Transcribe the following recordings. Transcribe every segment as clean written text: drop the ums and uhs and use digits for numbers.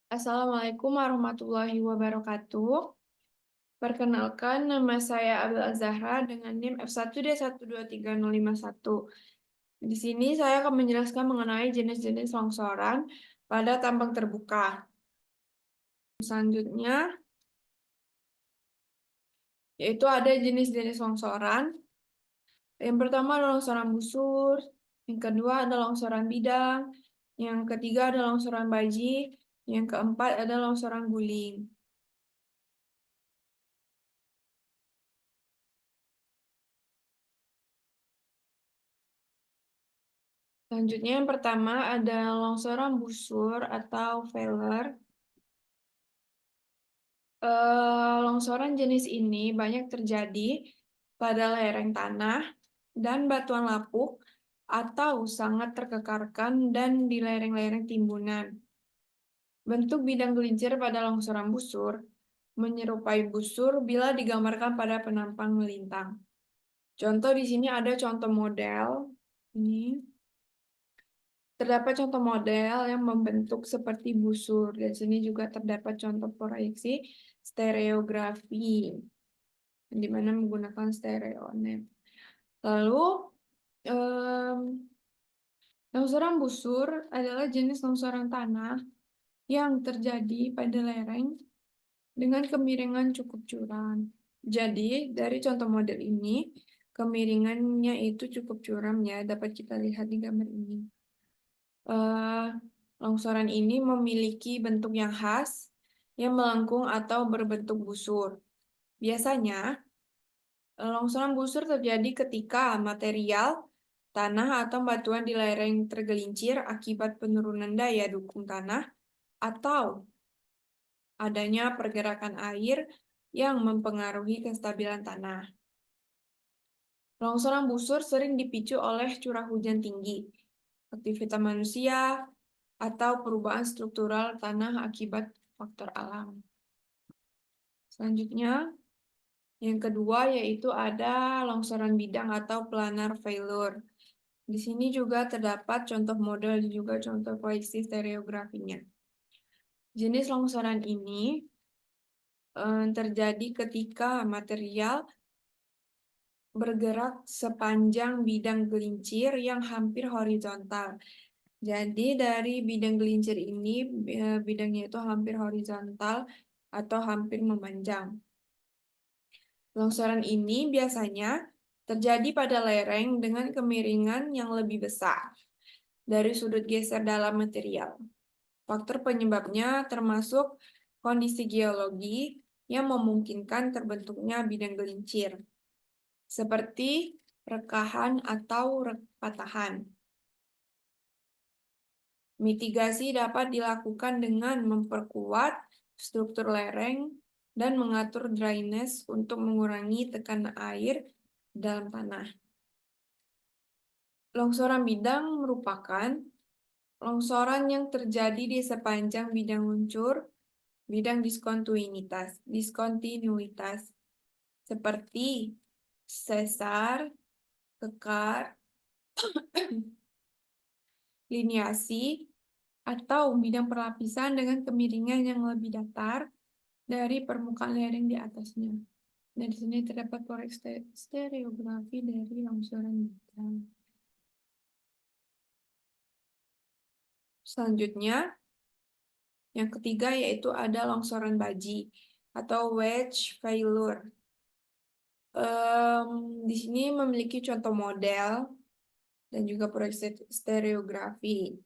Assalamualaikum warahmatullahi wabarakatuh. Perkenalkan, nama saya Abdul Azahra dengan NIM F1D12301. Di sini saya akan menjelaskan mengenai jenis-jenis longsoran pada tambang terbuka. Selanjutnya, yaitu ada jenis-jenis longsoran. Yang pertama adalah longsoran busur, yang kedua adalah longsoran bidang, yang ketiga adalah longsoran baji, yang keempat adalah longsoran guling. Selanjutnya yang pertama ada longsoran busur atau failure. Longsoran jenis ini banyak terjadi pada lereng tanah dan batuan lapuk atau sangat terkekarkan dan di lereng-lereng timbunan. Bentuk bidang gelincir pada longsoran busur menyerupai busur bila digambarkan pada penampang melintang. Contoh di sini ada contoh model. Ini. Terdapat contoh model yang membentuk seperti busur. Dan sini juga terdapat contoh proyeksi stereografi, di mana menggunakan stereonet. Lalu, em, longsoran busur adalah jenis longsoran tanah yang terjadi pada lereng dengan kemiringan cukup curam. Jadi, dari contoh model ini, kemiringannya itu cukup curam ya, dapat kita lihat di gambar ini. Eh, Longsoran ini memiliki bentuk yang khas, yang melengkung atau berbentuk busur. Biasanya, longsoran busur terjadi ketika material, tanah atau batuan di lereng tergelincir akibat penurunan daya dukung tanah atau adanya pergerakan air yang mempengaruhi kestabilan tanah. Longsoran busur sering dipicu oleh curah hujan tinggi, aktivitas manusia, atau perubahan struktural tanah akibat faktor alam. Selanjutnya, yang kedua yaitu ada longsoran bidang atau planar failure. Di sini juga terdapat contoh model dan juga contoh proyeksi stereografinya. Jenis longsoran ini terjadi ketika material bergerak sepanjang bidang gelincir yang hampir horizontal. Jadi dari bidang gelincir ini, bidangnya itu hampir horizontal atau hampir memanjang. Longsoran ini biasanya terjadi pada lereng dengan kemiringan yang lebih besar dari sudut geser dalam material. Faktor penyebabnya termasuk kondisi geologi yang memungkinkan terbentuknya bidang gelincir, seperti rekahan atau patahan. Mitigasi dapat dilakukan dengan memperkuat struktur lereng dan mengatur drainase untuk mengurangi tekanan air dalam tanah. Longsoran bidang merupakan longsoran yang terjadi di sepanjang bidang luncur, bidang diskontinuitas, seperti sesar, kekar, liniasi, atau bidang perlapisan dengan kemiringan yang lebih datar dari permukaan lereng di atasnya. Nah, di sini terdapat proyeksi stereografi dari longsoran bidang. Selanjutnya, yang ketiga yaitu ada longsoran baji atau wedge failure. Di sini memiliki contoh model dan juga proyeksi stereografi.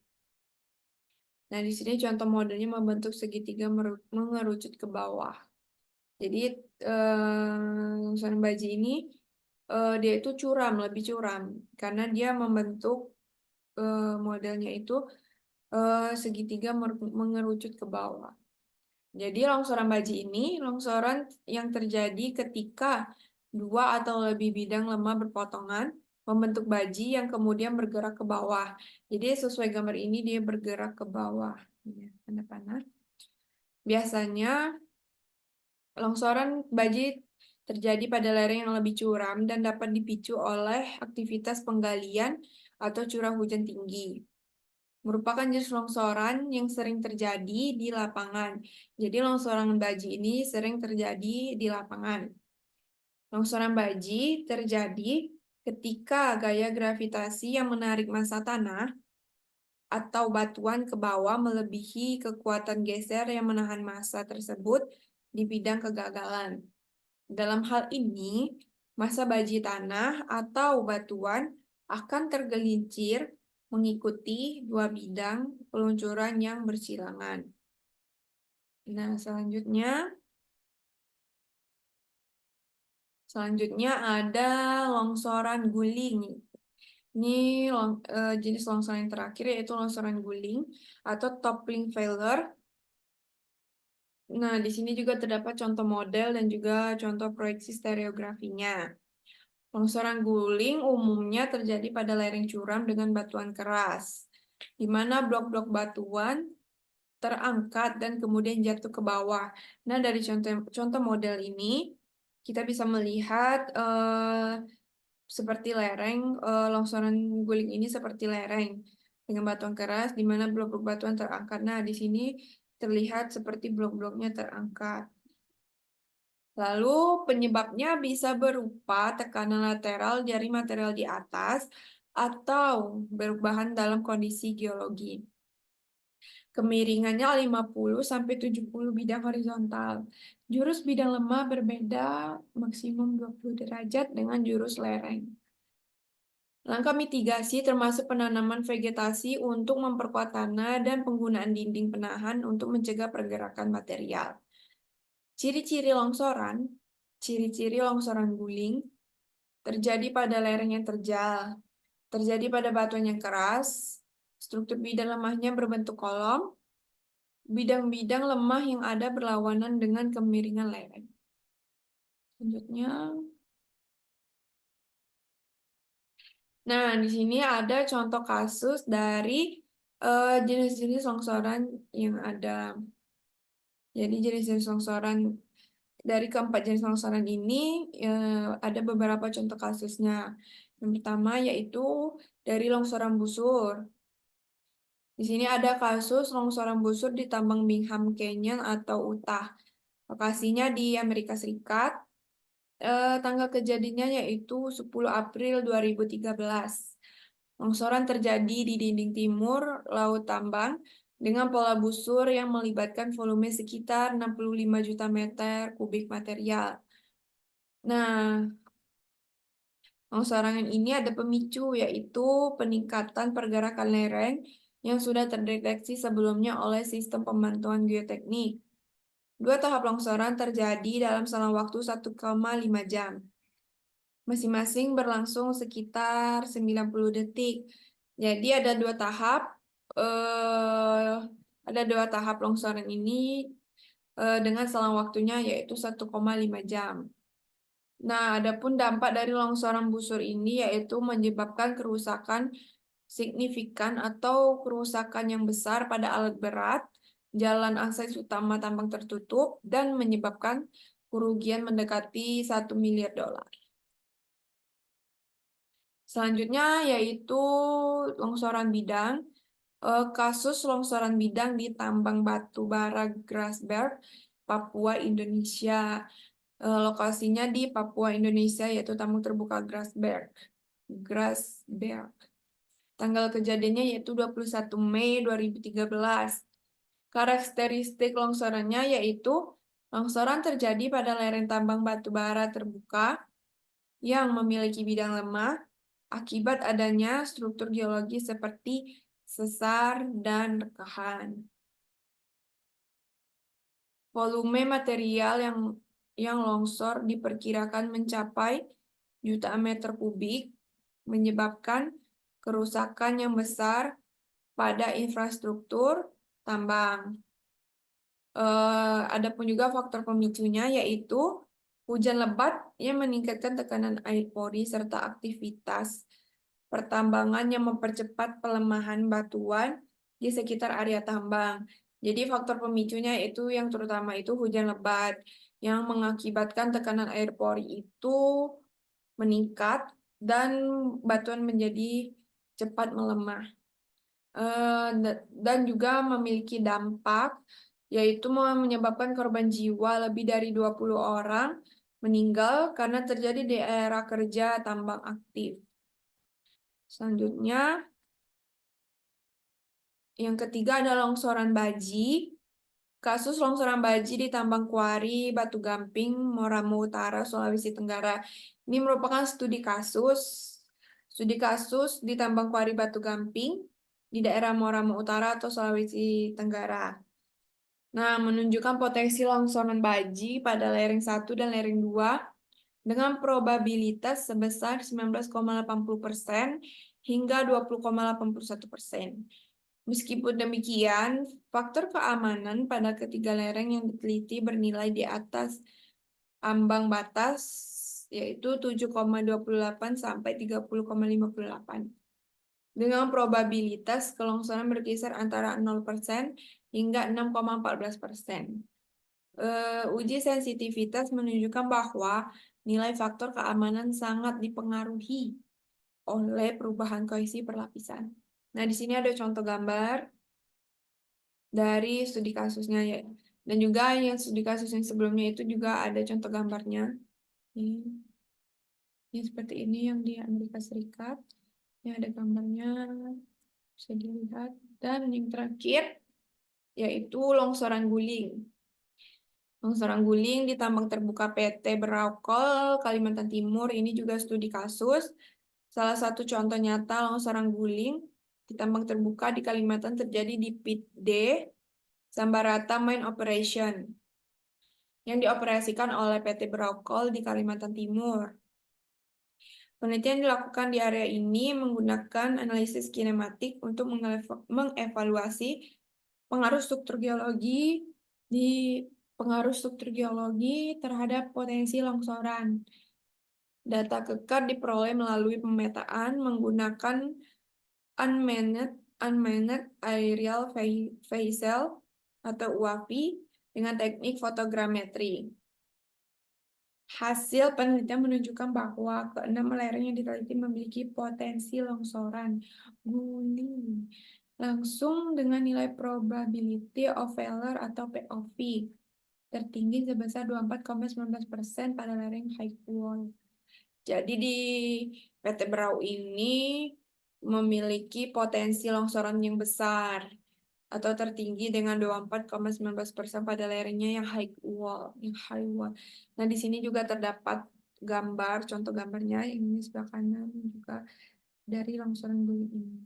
Nah, di sini contoh modelnya membentuk segitiga mengerucut ke bawah. Jadi, longsoran baji ini dia itu curam, lebih curam, karena dia membentuk modelnya itu segitiga mengerucut ke bawah. Jadi longsoran baji ini longsoran yang terjadi ketika dua atau lebih bidang lemah berpotongan membentuk baji yang kemudian bergerak ke bawah. Jadi sesuai gambar ini dia bergerak ke bawah. Ya, tanda panah. Biasanya longsoran baji terjadi pada lereng yang lebih curam dan dapat dipicu oleh aktivitas penggalian atau curah hujan tinggi. merupakan jenis longsoran yang sering terjadi di lapangan. Jadi longsoran baji ini sering terjadi di lapangan. Longsoran baji terjadi ketika gaya gravitasi yang menarik massa tanah atau batuan ke bawah melebihi kekuatan geser yang menahan massa tersebut di bidang kegagalan. Dalam hal ini, massa baji tanah atau batuan akan tergelincir mengikuti dua bidang peluncuran yang bersilangan. Nah, selanjutnya ada longsoran guling. Ini jenis longsoran yang terakhir yaitu longsoran guling atau toppling failure. Nah, di sini juga terdapat contoh model dan juga contoh proyeksi stereografinya. Longsoran guling umumnya terjadi pada lereng curam dengan batuan keras, di mana blok-blok batuan terangkat dan kemudian jatuh ke bawah. Nah, dari contoh model ini, kita bisa melihat seperti lereng, longsoran guling ini seperti lereng dengan batuan keras, di mana blok-blok batuan terangkat. Nah, di sini terlihat seperti blok-bloknya terangkat. Lalu penyebabnya bisa berupa tekanan lateral dari material di atas atau perubahan dalam kondisi geologi. Kemiringannya 50-70 bidang horizontal. Jurus bidang lemah berbeda maksimum 20 derajat dengan jurus lereng. Langkah mitigasi termasuk penanaman vegetasi untuk memperkuat tanah dan penggunaan dinding penahan untuk mencegah pergerakan material. Ciri-ciri longsoran guling terjadi pada lereng yang terjal, terjadi pada batuan yang keras, struktur bidang lemahnya berbentuk kolom, bidang-bidang lemah yang ada berlawanan dengan kemiringan lereng. Selanjutnya, nah di sini ada contoh kasus dari jenis-jenis longsoran yang ada. Jadi jenis-jenis longsoran dari keempat jenis longsoran ini ada beberapa contoh kasusnya. Yang pertama yaitu dari longsoran busur. Di sini ada kasus longsoran busur di tambang Bingham Canyon atau Utah. Lokasinya di Amerika Serikat. Tanggal kejadiannya yaitu 10 April 2013. Longsoran terjadi di dinding timur Laut Tambang dengan pola busur yang melibatkan volume sekitar 65 juta meter kubik material. Nah, longsoran ini ada pemicu yaitu peningkatan pergerakan lereng yang sudah terdeteksi sebelumnya oleh sistem pemantauan geoteknik. Dua tahap longsoran terjadi dalam selang waktu 1,5 jam. Masing-masing berlangsung sekitar 90 detik. Jadi ada dua tahap longsoran ini dengan selang waktunya yaitu 1,5 jam. Nah, adapun dampak dari longsoran busur ini yaitu menyebabkan kerusakan signifikan atau kerusakan yang besar pada alat berat, jalan akses utama tambang tertutup, dan menyebabkan kerugian mendekati 1 miliar dolar. Selanjutnya yaitu longsoran bidang. Kasus longsoran bidang di tambang batu bara Grasberg, Papua, Indonesia. Lokasinya di Papua, Indonesia, yaitu tambang terbuka Grasberg. Tanggal kejadiannya yaitu 21 Mei 2013. Karakteristik longsorannya yaitu longsoran terjadi pada lereng tambang batu bara terbuka yang memiliki bidang lemah akibat adanya struktur geologi seperti sesar dan rekahan. Volume material yang longsor diperkirakan mencapai jutaan meter kubik, menyebabkan kerusakan yang besar pada infrastruktur tambang. Adapun juga faktor pemicunya yaitu hujan lebat yang meningkatkan tekanan air pori serta aktivitas pertambangan yang mempercepat pelemahan batuan di sekitar area tambang. Jadi faktor pemicunya itu yang terutama itu hujan lebat yang mengakibatkan tekanan air pori itu meningkat dan batuan menjadi cepat melemah. dan juga memiliki dampak, yaitu menyebabkan korban jiwa lebih dari 20 orang meninggal karena terjadi di era kerja tambang aktif. Selanjutnya, yang ketiga ada longsoran baji. Kasus longsoran baji di tambang kuari Batu Gamping, Moramo Utara, Sulawesi Tenggara. Ini merupakan studi kasus di tambang kuari Batu Gamping di daerah Moramo Utara atau Sulawesi Tenggara. Nah, menunjukkan potensi longsoran baji pada lereng 1 dan lereng 2 dengan probabilitas sebesar 19,80% hingga 20,81%. Meskipun demikian, faktor keamanan pada ketiga lereng yang diteliti bernilai di atas ambang batas, yaitu 7,28 sampai 30,58. Dengan probabilitas kelongsoran berkisar antara 0% hingga 6,14%. Uji sensitivitas menunjukkan bahwa nilai faktor keamanan sangat dipengaruhi oleh perubahan kohesi perlapisan. Nah, di sini ada contoh gambar dari studi kasusnya ya. Dan juga yang studi kasus yang sebelumnya itu juga ada contoh gambarnya. Ini seperti ini yang di Amerika Serikat. Ini ada gambarnya, bisa dilihat. Dan yang terakhir yaitu longsoran guling. Longsoran guling di tambang terbuka PT Beraukol, Kalimantan Timur. Ini juga studi kasus. Salah satu contoh nyata longsoran guling di tambang terbuka di Kalimantan terjadi di Pit D, Sambarata Mine Operation, yang dioperasikan oleh PT Beraukol di Kalimantan Timur. Penelitian dilakukan di area ini menggunakan analisis kinematik untuk mengevaluasi pengaruh struktur geologi terhadap potensi longsoran. Data kekar diperoleh melalui pemetaan menggunakan Unmanned Aerial Vehicle atau UAV dengan teknik fotogrametri. Hasil penelitian menunjukkan bahwa keenam lereng yang diteliti memiliki potensi longsoran guling langsung dengan nilai probability of failure atau POV tertinggi sebesar 24,19% pada lereng high wall. Jadi di PT Berau ini memiliki potensi longsoran yang besar atau tertinggi dengan 24,19% pada lerengnya yang high wall. Nah, di sini juga terdapat gambar, contoh gambarnya ini sebelah kanan juga dari longsoran guling ini.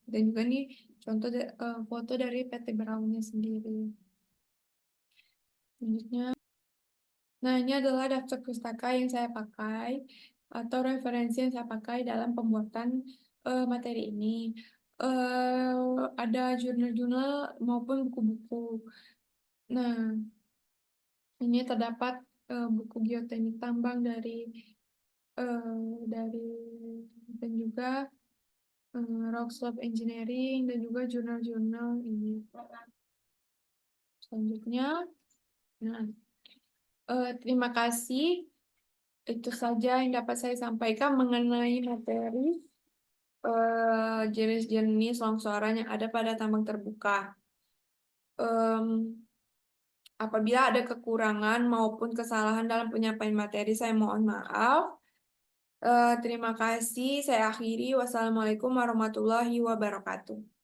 Dan juga nih contoh foto dari PT Beraunya sendiri. Selanjutnya, nah ini adalah daftar pustaka yang saya pakai atau referensi yang saya pakai dalam pembuatan materi ini. Ada jurnal-jurnal maupun buku-buku. Nah, ini terdapat buku geoteknik tambang dari dan juga Rock Slope Engineering dan juga jurnal-jurnal ini. Selanjutnya, nah, terima kasih. Itu saja yang dapat saya sampaikan mengenai materi jenis-jenis longsoran yang ada pada tambang terbuka. Apabila ada kekurangan maupun kesalahan dalam penyampaian materi, saya mohon maaf. Terima kasih. Saya akhiri. Wassalamualaikum warahmatullahi wabarakatuh.